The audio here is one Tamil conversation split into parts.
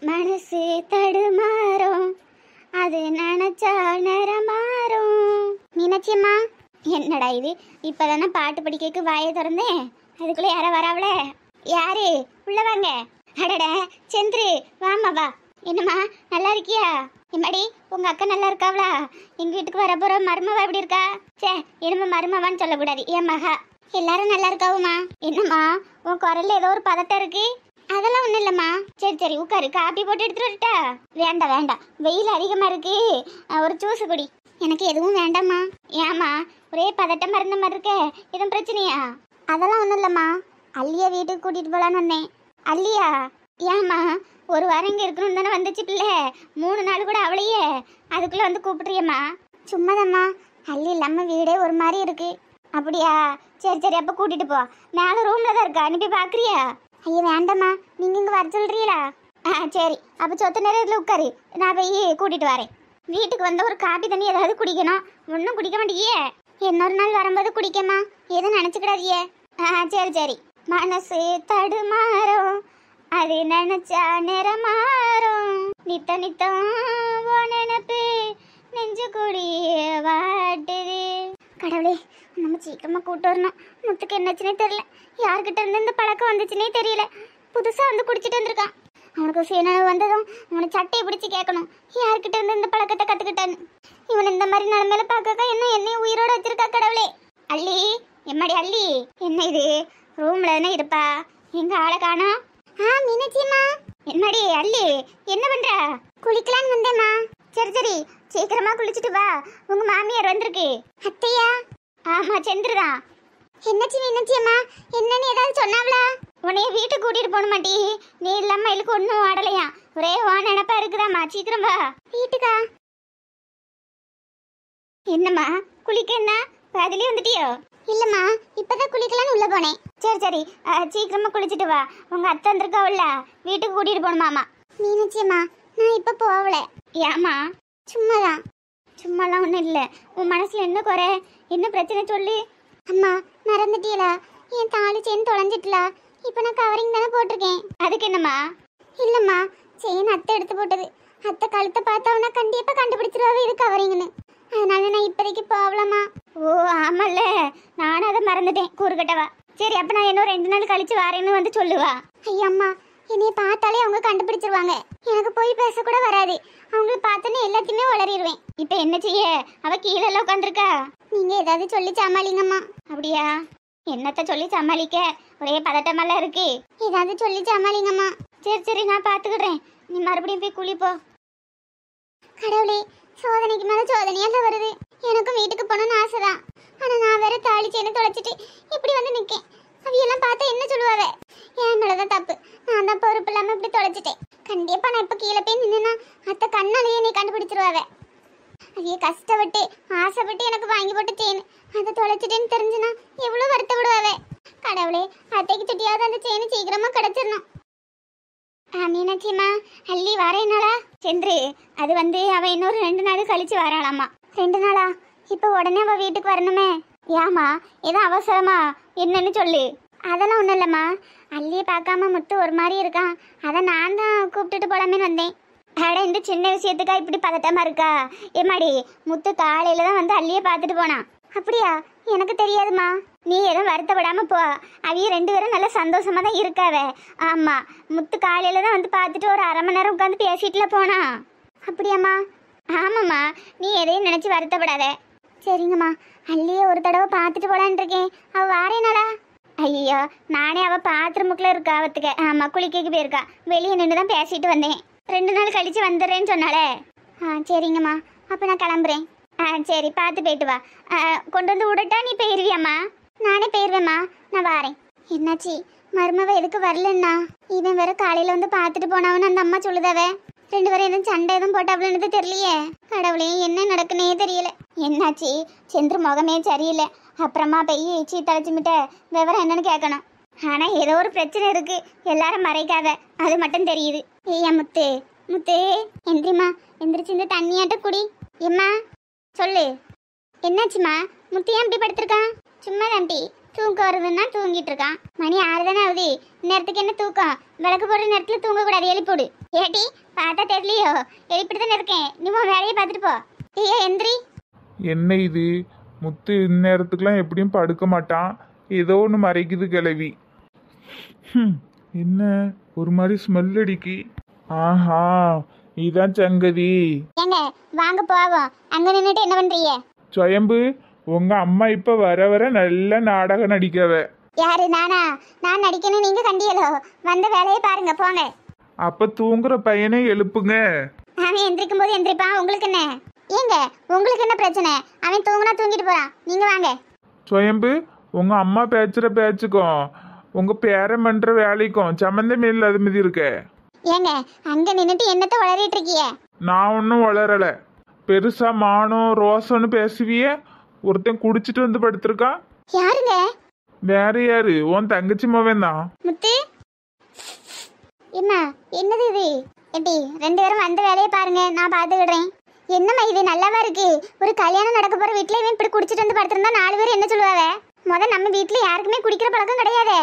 மனசு தடுமாறும், அது நினைச்சா நிறமாறும். மீனாட்சியம்மா, என்னடா இது? இப்பதானே பாட்டு படிக்க வாயை திறந்தேன், அதுக்குள்ள யார வராவல? யாரு? உள்ள வாங்க. அடட செந்திரு, வாமா வா. என்னம்மா நல்லா இருக்கியா? எம்மாடி உங்க அக்கா நல்லா இருக்காவளா? எங்க வீட்டுக்கு வர போற மருமவா எப்படி இருக்கா? சே, என்னமா மருமவான்னு சொல்லக்கூடாது, என் மகா. எல்லாரும் நல்லா இருக்காவுமா? என்னம்மா உன் குரல்ல ஏதோ ஒரு பதட்டம் இருக்கு? அதெல்லாம் ஒண்ணும் இல்லம்மா. சரி சரி உட்காரு, காப்பி போட்டு எடுத்துட்டு வரட்டா? வேண்டாம் வேண்டாம், வெயில் அதிகமா இருக்கு, ஒரு ஜூஸ் குடி. எனக்கு எதுவும் வேண்டாம்மா. ஏம்மா ஒரே பதட்டமா இருந்த மாதிரி இருக்க, எதுவும் பிரச்சனையா? அதெல்லாம் ஒண்ணும் இல்லம்மா, அல்லியா வீட்டுக்கு கூட்டிட்டு போலான்னு வந்தேன். அல்லியா? ஏம்மா ஒரு வாரம் இங்க இருக்கணும் தானே வந்துச்சு பிள்ளை, 3 நாள் கூட அவளையே, அதுக்குள்ள வந்து கூப்பிடுறியம்மா? சும்மாதாம்மா, அல்லி இல்லாம வீடே ஒரு மாதிரி இருக்கு. அப்படியா? சரி சரி, அப்ப கூட்டிட்டு போ. மேல ரூம்ல தான் இருக்கா, நீ போய் பாக்குறியா? ஐயோ வேண்டாம்மா, நீங்க இங்க வர சொல்றீங்களா? சரி, அப்ப சொத்த நேரத்துல உட்காரு, நான் போய் கூட்டிட்டு வரேன். வீட்டுக்கு வந்த ஒரு காப்பி தண்ணி ஏதாவது குடிக்கணும், ஒன்றும் குடிக்க மாட்டேங்கியே. இன்னொரு நாள் வரும்போது குடிக்கமா, எதுவும் நினைச்சுக்கிடாதியே. சரி சரி. மனசு தடுமாறும், அது நினைச்சா நிறமாறும், நித்த நித்தம் நினப்பு நெஞ்சு கூடி வாட்டுது. கடவுளே, நம்ம சீக்கிரமா கூட்டு வரணும். முத்துக்கு என்னாச்சுன்னே தெரியல, யார்கிட்ட இருந்து இந்த பழக்கம் வந்துச்சுன்னே தெரியல. புதுசா வந்து குடிச்சிட்டு வந்திருக்கான். அவனுக்கு சீனவு வந்ததும் அவனை சட்டையை பிடிச்சி கேட்கணும், யார்கிட்ட இருந்து இந்த பழக்கத்தை கத்துக்கிட்டான்னு. இவன் இந்த மாதிரி நிலைமையில பார்க்க என்ன என்னையும் உயிரோட வச்சிருக்கா கடவுளே. அள்ளி, எம்மாடி அள்ளி, என்ன இது? ரூம்ல தானே இருப்பா, எங்க ஆளை காணோம்? மீனாட்சியம்மா. என்னடி அள்ளி, என்ன பண்ற? குளிக்கலான்னு வந்தேம்மா. சரி சரி, சீக்கிரமா குளிச்சுட்டு வா, உங்க மாமியார் வந்திருக்கு. அத்தையா? ஆமா, செந்துருதான். என்னாச்சு மீனாட்சியம்மா, என்னன்னு ஏதாவது சொன்னாவளா? உன்னைய வீட்டுக்கு கூட்டிட்டு போன மாட்டி, நீ இல்லாம இழுக்கு ஒன்னும் ஆடலையா, ஒரே நினைப்பா இருக்குதாம்மா. சீக்கிரம் வா. வீட்டுக்கா? என்னம்மா குளிக்க என்ன பாதிலே வந்துட்டியோ? இல்லம்மா, இப்பதான் குளிக்கலான்னு உள்ள போனேன். சரி சரி, சீக்கிரமா குளிச்சுட்டு வா, உங்க அத்தை வந்திருக்காவுல்ல, வீட்டுக்கு கூட்டிட்டு போகணுமாமா. மீனாட்சியம்மா, நான் இப்ப போகல. ஏமா? சும்மாதான். சும்மாலாம் ஒன்றும் இல்லை, உன் மனசுல என்ன குறை, என்ன பிரச்சனை சொல்லு. அம்மா மறந்துட்டீங்களா, என் தாலி செயின் தொலைஞ்சிட்டலா, இப்போ நான் கவரிங் தானே போட்டிருக்கேன். அதுக்கு என்னம்மா? இல்லம்மா, செயின் அத்தை எடுத்து போட்டது. அத்தை கழுத்தை பார்த்தவனா கண்டிப்பா கண்டுபிடிச்சிருவாவே இது கவரிங்னு, அதனால நான் இப்போதைக்கு போகலாமா. ஓ ஆமால்ல, நானும் அதை மறந்துட்டேன், கூறுகட்டவா. சரி, அப்ப நான் இன்னும் 2 நாள் கழிச்சு வரேன்னு வந்து சொல்லுவா. ஐயம்மா, என்னைய பார்த்தாலே அவங்க கண்டுபிடிச்சிருவாங்க, எனக்கு போய் பேச கூட வராது, அவங்களை பார்த்தோன்னே எல்லாத்தையுமே வளரிடுவேன். இப்ப என்ன செய்ய, அவ கீழே எல்லாம் உட்காந்துருக்கா. நீங்க ஏதாவது சொல்லி சமாளிங்கம்மா. அப்படியா? என்னத்த சொல்லி சமாளிக்க, ஒரே பதட்டமெல்லாம் இருக்கு, ஏதாவது சொல்லி சமாளிங்கம்மா. சரி சரி, நான் பாத்துக்கிடுறேன், நீ மறுபடியும் போய் குளிப்போ. கடவுளே, சோதனைக்கு மேல சோதனையெல்லாம் வருது. எனக்கும் வீட்டுக்கு போகணும்னு ஆசைதான், ஆனா நான் வேற தாலி செயினை தொலைச்சிட்டு இப்படி வந்து நிக்கேன். அவையெல்லாம் பார்த்தா என்ன சொல்லுவாவ? என் மேலதான் தப்பு, நான் தான் பொறுப்பு இல்லாம இப்படி தொலைச்சிட்டேன். கண்டிப்பா நான் இப்ப கீழே போய் நின்னா அத்தை கண்ணாலேயே நீ கண்டுபிடிச்சிருவாவ. அதைய கஷ்டப்பட்டு ஆசைப்பட்டு எனக்கு வாங்கி போட்டு செயின் அதை தொலைச்சிட்டேன்னு தெரிஞ்சுனா எவ்வளவு வருத்தப்படுவாவ. கடவுளே, அத்தைக்கு சுட்டியாவது அந்த செயின் சீக்கிரமா கிடைச்சிடணும். மீனாட்சியம்மா, அள்ளி வரேனாளா? செந்திரு, அது வந்து அவ இன்னொரு 2 நாள் கழிச்சு வராளாமா. 2 நாளா? இப்ப உடனே அவ வீட்டுக்கு வரணுமே. ஏமா, ஏதோ அவசரமா? என்னன்னு சொல்லு. அதெல்லாம் ஒண்ணும் இல்லம்மா, அள்ளியை பார்க்காம முத்து ஒரு மாதிரி இருக்கான், அதை நான் தான் கூப்பிட்டுட்டு போலாமேன்னு வந்தேன். அட, இந்த சின்ன விஷயத்துக்கா இப்படி பதட்டமா இருக்கா? ஏமாடி, முத்து காலையில தான் வந்து அள்ளியை பார்த்துட்டு போனான். அப்படியா? எனக்கு தெரியாதுமா, நீ எதுவும் வருத்தப்படாம போ, அவைய 2 பேரும் நல்ல சந்தோஷமா தான் இருக்காவே. ஆமா, முத்து காலையில தான் வந்து பார்த்துட்டு ஒரு 1/2 மணி நேரம் உட்காந்து பேசிட்டுல போனா. அப்படியாம்மா? ஆமாம்மா, நீ எதையும் நினைச்சு வருத்தப்படாத. சரிங்கம்மா, அள்ளியே ஒரு தடவை பார்த்துட்டு போலான் இருக்கேன், அவ வாரேனாளா? ஐயோ, நானே அவ பாத்ரூமுக்குள்ள இருக்கா, அவத்துக்க. ஆமா, குளிக்க போயிருக்கா, வெளியே நின்று தான் பேசிட்டு வந்தேன். 2 நாள் கழிச்சு வந்துடுறேன்னு சொன்னாலே. சரிங்கம்மா, அப்போ நான் கிளம்புறேன். சரி, பார்த்து போயிட்டு வா. கொண்டு வந்து விடட்டா, நீ போயிருவியாம்மா? நானே போயிருவேம்மா, நான் வாரேன். என்னாச்சு, மருமவ எதுக்கு வரலன்னா? இவன் வேற காலையில வந்து பார்த்துட்டு போனவன்னு அந்த அம்மா சொல்லுதாவே. 2 பேரும் எதுவும் சண்டை எதுவும் போட்டாப்லன்னு தெரியலையே. கடவுளே, என்ன நடக்குன்னே தெரியல. என்னாச்சு, சென்று முகமே சரியில்லை, அப்புறமா போய் தலைச்சுமிட்ட விவரம் என்னன்னு கேட்கணும். ஆனா ஏதோ ஒரு பிரச்சனை இருக்கு, எல்லாரும் மறைக்காத, அது மட்டும் தெரியுது. ஏய்யா முத்து, முத்து எந்திரிமா, எந்திரிச்சு இந்த தண்ணியாட்ட குடி. எம்மா சொல்லு, என்னாச்சுமா? முத்து ஏன் இப்படி படுத்திருக்கான்? சும்மா தாண்டி, தூங்க வருதுன்னா தூங்கிட்டு இருக்கான். மணி 6 தானே ஆகுது, நேரத்துக்கு என்ன தூக்கம்? விளக்கு போடுற நேரத்துல தூங்க கூடாது, எழுப்பி போடு. ஏடி பார்த்தா தெரியலையோ? இப்படித்தானே இருக்கேன். நீ உன் வேலையை பார்த்துட்டு போ. ஏ எந்திரி. என்ன இது? முத்து இந்நேரத்துக்குலாம் எப்படியும் படுக்க மாட்டான். ஏதோ ஒன்று மறைக்குது கிளவி. என்ன ஒரு மாதிரி ஸ்மெல் அடிக்கி. ஆஹா, இதான் சங்கதி. ஏங்க வாங்க போவோம். அங்க நின்னுட்டு என்ன பண்றீங்க? சுயம்பு, உங்க அம்மா இப்ப வர வர நல்ல நாடகம் நடிக்கவ. யாரு? நானா? நான் நடிக்கணும் நீங்க கண்டியலோ? வந்த வேலையை பாருங்க போங்க. அப்ப தூங்குற பையனை எழுப்புங்க. அவன் எந்திரிக்கும் போது எந்திரிப்பான். உங்களுக்கு என்ன? ஏங்க உங்களுக்கு என்ன பிரச்சனை? அவன் தூங்குனா தூங்கிட்டு போறான். நீங்க வாங்க. சுயம்பு, உங்க அம்மா பேச்சுற பேச்சுக்கும் உங்க பேரன் பண்ற வேலைக்கும் சம்மந்தமே இல்லாத மாதிரி இருக்க. ஏங்க அங்க நின்னுட்டு என்னத்த வளரிட்டு இருக்கீங்க? நான் ஒன்றும் வளரல. பெருசா மானம் ரோசம்னு பேசுவிய. ஒருத்தன் குடிச்சிட்டு வந்து படுத்திருக்கான். யாருங்க? வேற யாரு? உன் தங்கச்சி மவன் தான். முத்து என்ன என்னது இது? எப்படி ரெண்டு பேரும் வந்த வேலையை பாருங்க, நான் பாத்துக்கிடுறேன். என்னம்மா இது நல்லாவா இருக்கு? ஒரு கல்யாணம் நடக்க போற வீட்டுல இவன் இப்படி குடிச்சிட்டு வந்து படுத்திருந்தா 4 பேர் என்ன சொல்லுவாங்க? நம்ம வீட்டுல யாருக்குமே குடிக்கிற பழக்கம் கிடையாதே.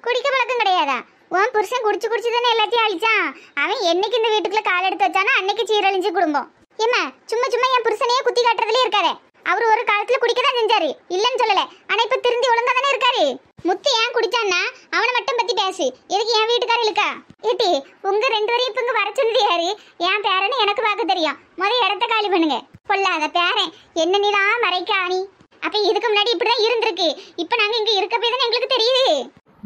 குடிக்க பழக்கம் கிடையாதா? உன் புருஷன் குடிச்சு குடிச்சு தானே எல்லாத்தையும் அழிச்சான். அவன் என்னைக்கு இந்த வீட்டுக்குள்ள கால் எடுத்து வச்சானோ அன்னைக்கு சீரழிஞ்சு குடும்பம். ஏமா சும்மா சும்மா என் புருஷனையே குத்தி காட்டுறதுலயே இருக்காரு. அவரு ஒரு காலத்துல குடிக்கதான் செஞ்சாரு, இல்லன்னு சொல்லல. ஆனா இப்ப திருந்தி ஒழுங்கா தானே இருக்காரு. முத்து ஏன் குடிச்சான்னா அவனை மட்டும் பத்தி பேசு. எதுக்கு என் வீட்டுக்காரர் இருக்கா? ஏட்டி உங்க 2 பேரையும் இப்ப இங்க வர சொல்லுது யாரு? என் பேரன்னு எனக்கு பார்க்க தெரியும். இடத்த காலி பண்ணுங்க. பொல்லாத பேரன் என்ன நீதான் மறைக்க ஆணி. அப்ப இதுக்கு முன்னாடி இப்படிதான் இருந்திருக்கு. இப்ப நாங்க இங்க இருக்க போய் தானே எங்களுக்கு தெரியுது.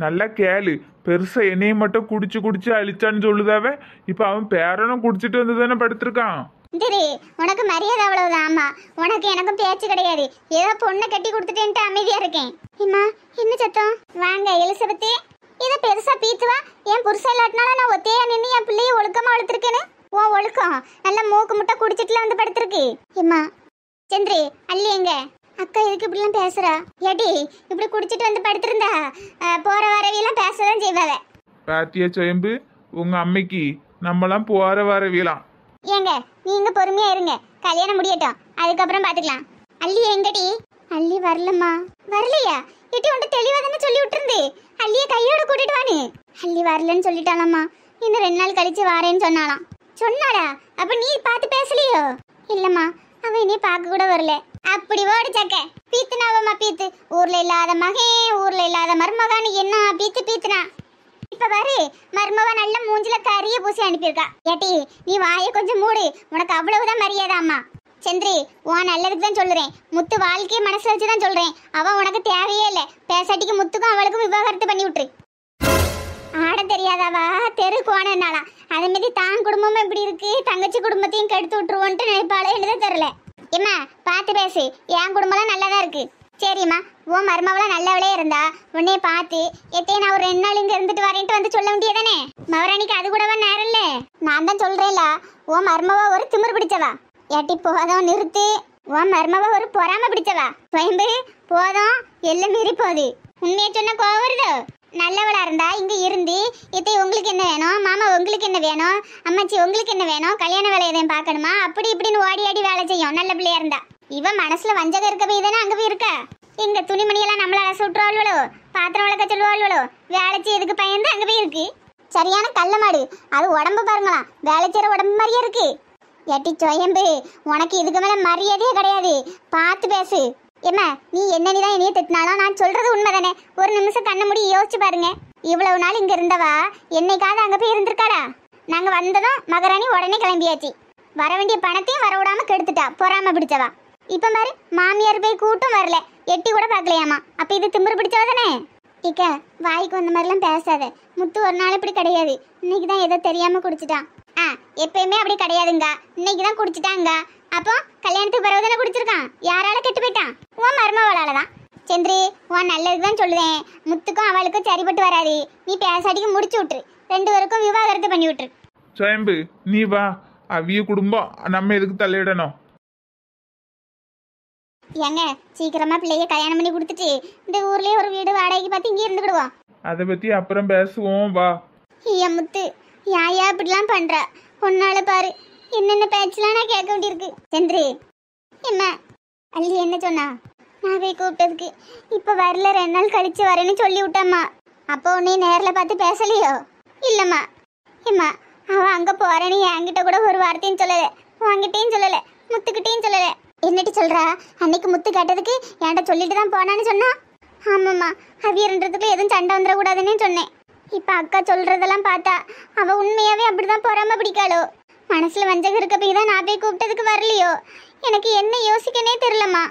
நல்லா கேளு. பெருசா என்னையும் மட்டும் குடிச்சு குடிச்சு அழிச்சான்னு சொல்லுதாவ. இப்ப அவன் பேரனும் குடிச்சிட்டு வந்து தானே படுத்திருக்கான். சரி உனக்கு மரியாதை அவ்வளவுதான். ஆமா உனக்கு எனக்கும் பேச்சு கிடையாது. ஏதோ பொண்ணை கட்டி கொடுத்துட்டேன்ட்டு அமைதியா இருக்கேன். இம்மா என்ன சத்தம்? வாங்க எலிசபெத்து. இதை பெருசா பீத்துவா. என் புருஷன் இல்லாட்டினால நான் ஒத்தையா நின்று என் பிள்ளைய ஒழுக்கமா வளர்த்துருக்கேன்னு. உன் ஒழுக்கம் நல்ல மூக்கு முட்டை குடிச்சிட்டுல வந்து படுத்திருக்கு. இம்மா சந்திரி அள்ளி எங்க? அக்கா எதுக்கு இப்படிலாம் பேசுறா? ஏடி இப்படி குடிச்சிட்டு வந்து படுத்திருந்தா போற வரவியெல்லாம் பேசதான் செய்வாவ. பாத்தியா சுயம்பு, உங்க அம்மைக்கு நம்மலாம் போற வரவியலாம். ஏங்க நீங்க பொறுமையா இருங்க, கல்யாணம் முடியட்டும், அதுக்கப்புறம் பாத்துக்கலாம். அள்ளி எங்கடி? அள்ளி வரலம்மா. வரலையா? எட்டி உன்ட்ட தெளிவா தானே சொல்லி விட்டுருந்து அள்ளிய கையோட கூட்டிட்டு வான்னு. அள்ளி வரலன்னு சொல்லிட்டாலம்மா. இன்னும் 2 நாள் கழிச்சு வாரேன்னு சொன்னாலாம். சொன்னாடா? அப்ப நீ பார்த்து பேசலையோ? இல்லம்மா அவன் இனி பார்க்க கூட வரல. அப்படி ஓடி சக்க பீத்துனாவம்மா பீத்து. ஊர்ல இல்லாத மகன் ஊர்ல இல்லாத மருமகான்னு என்ன பீத்து பீத்துனா. இப்ப பாரு மருமவ நல்ல மூஞ்சில கரிய பூசி அனுப்பியிருக்கா. ஏட்டி நீ வாயை கொஞ்சம் மூடு. உனக்கு அவ்வளவுதான் மரியாதை. அம்மா சந்திரி உன் நல்லதுக்கு தான் சொல்றேன். முத்து வாழ்க்கையை மனசுல வச்சுதான் சொல்றேன். அவன் உனக்கு தேவையே இல்லை. பேசாட்டிக்கு முத்துக்கும் அவளுக்கும் விவாகரத்து பண்ணி விட்டுரு. ஆட தெரியாதாவா? தெரு கோணனாலாம் அதே மாதிரி தான் குடும்பமும் இப்படி இருக்கு, தங்கச்சி குடும்பத்தையும் கெடுத்து விட்டுருவோன்ட்டு நினைப்பாளே என்னதான் தெரியல. ஏம்மா பார்த்து பேசு. என் குடும்பம்லாம் நல்லாதான் இருக்கு. சரிம்மா உன் மருமவளாம் நல்லவளே இருந்தா உன்னைய பார்த்து எத்தையும் நான் ஒரு 2 நாள் இங்க இருந்துட்டு வரேன்ட்டு வந்து சொல்ல வேண்டியதானே? மவராணிக்கு அது கூடவா நேரம் இல்ல? நான் தான் சொல்றேன்ல உன் மருமவ ஒரு திமிரு பிடிச்சவா. ஏட்டி போதும் நிறுத்து. உன் மருமவ ஒரு பொறாம பிடிச்சவா. பயம்பு போதும், எல்லாம் மீறி போகுது. உண்மையை சொன்ன கோவம் வருதோ? நல்லவளா இருந்தா இங்க இருந்து இத்தை உங்களுக்கு என்ன வேணும், மாமா உங்களுக்கு என்ன வேணும், அம்மாச்சி உங்களுக்கு என்ன வேணும், கல்யாண வேலை எதையும் பார்க்கணுமா, அப்படி இப்படின்னு ஓடி ஆடி வேலை செய்யும் நல்ல பிள்ளையா இருந்தா. இவன் மனசுல வஞ்சகம் இருக்க போய் தானே அங்க போய் இருக்க. எங்க துணிமணியெல்லாம் நம்மள அரசு விட்டுருவாள்வளோ, பாத்திரம் வளர்க்க சொல்லுவாள்வளோ, வேலை செய்யறதுக்கு பயந்து அங்க போய் இருக்கு. சரியான கள்ள மாடு. அது உடம்பு பாருங்களா, வேலை செய்யற உடம்பு மாதிரியே இருக்கு. ஏட்டி சொயம்பு உனக்கு இதுக்கு மேல மரியாதையே கிடையாது. பார்த்து பேசு. ஏம்மா நீ என்னதான் என்னைய திட்டினாலும் நான் சொல்றது உண்மைதானே? ஒரு நிமிஷம் கண்ண மூடி யோசிச்சு பாருங்க. இவ்வளவு நாள் இங்க இருந்தவா என்னைக்காவது அங்க போய் இருந்திருக்காடா? நாங்க வந்ததும் மகாராணி உடனே கிளம்பியாச்சு. வர வேண்டிய பணத்தையும் வர விடாம கெடுத்துட்டா பொறாம பிடிச்சவா. இப்ப பாரு மாமியார் போய் கூட்டும் வரல, எட்டி கூட பாக்கலையாமா. அப்ப இது திமிரு பிடிச்சவா தானே? இக்க வாய்க்கு வந்த மாதிரிலாம் பேசாத. முத்து ஒரு நாள் இப்படி கிடையாது. இன்னைக்குதான் ஏதோ தெரியாம குடிச்சிட்டான். எப்பயுமே அப்படி கிடையாதுங்க. இன்னைக்குதான் குடிச்சிட்டாங்க. அப்போ கல்யாணத்துக்கு பிறகு தானே குடிச்சிருக்கான். யாரால கெட்டு போயிட்டான்? உன் மருமவளாலதான். சந்திரி உன் நல்லதுதான் சொல்லுவேன். முத்துக்கும் அவளுக்கும் சரிபட்டு வராது. நீ பேசாட்டிக்கு முடிச்சு விட்டுரு. 2 பேருக்கும் விவாகரத்து பண்ணி விட்டுரு. சுயம்பு நீ வா. அவிய குடும்பம் நம்ம எதுக்கு தலையிடணும்? ஏங்க சீக்கிரமா பிள்ளைய கல்யாணம் பண்ணி கொடுத்துட்டு இந்த ஊர்லயே ஒரு வீடு வாடகைக்கு பார்த்து இங்கே இருந்துக்கிடுவோம். அதை பத்தி அப்புறம் பேசுவோம் வா. ஐயா முத்து யாயா இப்படிலாம் பண்ற? பொண்ணால பாரு என்னென்ன பேச்செல்லாம் நான் கேட்க வேண்டியிருக்கு. சந்திரி என்ன அள்ளி என்ன சொன்னா? நான் போய் கூப்பிட்டதுக்கு இப்ப வரல 2 நாள் கழிச்சு வரேன்னு சொல்லி விட்டம்மா. அப்போ உன்னை நேரில் பார்த்து பேசலையோ? இல்லம்மா. ஏம்மா அவன் அங்க போறேன்னு என்கிட்ட கூட ஒரு வார்த்தையும் சொல்லல, உன்கிட்டயும் சொல்லல, முத்துக்கிட்டையும் சொல்லல. என்னட்டி சொல்றா? அன்னைக்கு முத்து கேட்டதுக்கு என்கிட்ட சொல்லிட்டு தான் போனான்னு சொன்னா. ஆமாம்மா, அவியன்றதுக்குள்ள எதுவும் சண்டை வந்துடக்கூடாதுன்னு சொன்னேன். இப்ப அக்கா சொல்றதெல்லாம் பார்த்தா அவ உண்மையாவே அப்படிதான் பொறாம பிடிக்காளோ. மனசுல வஞ்சகம் இருக்க போய் தான் நான் போய் கூப்பிட்டதுக்கு வரலையோ. எனக்கு என்ன யோசிக்கனே தெரியலம்மா.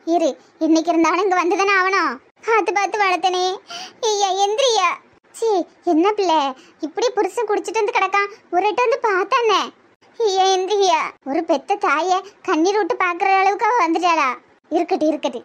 இரு, இன்னைக்கு இருந்தாலும் இங்க வந்துதானே ஆகணும். பார்த்து பார்த்து வளர்த்தனே. ஐயா எந்திரியா. சி, என்ன பிள்ளை இப்படி புருஷன் குடிச்சிட்டு வந்து கிடக்கான், ஒரு ரெட்டு வந்து பார்த்தானே. ஐயா எந்திரியா. ஒரு பெத்த தாய கண்ணீர் விட்டு பாக்குற அளவுக்கு அவ வந்துட்டாளா? இருக்கட்டு இருக்கட்டு.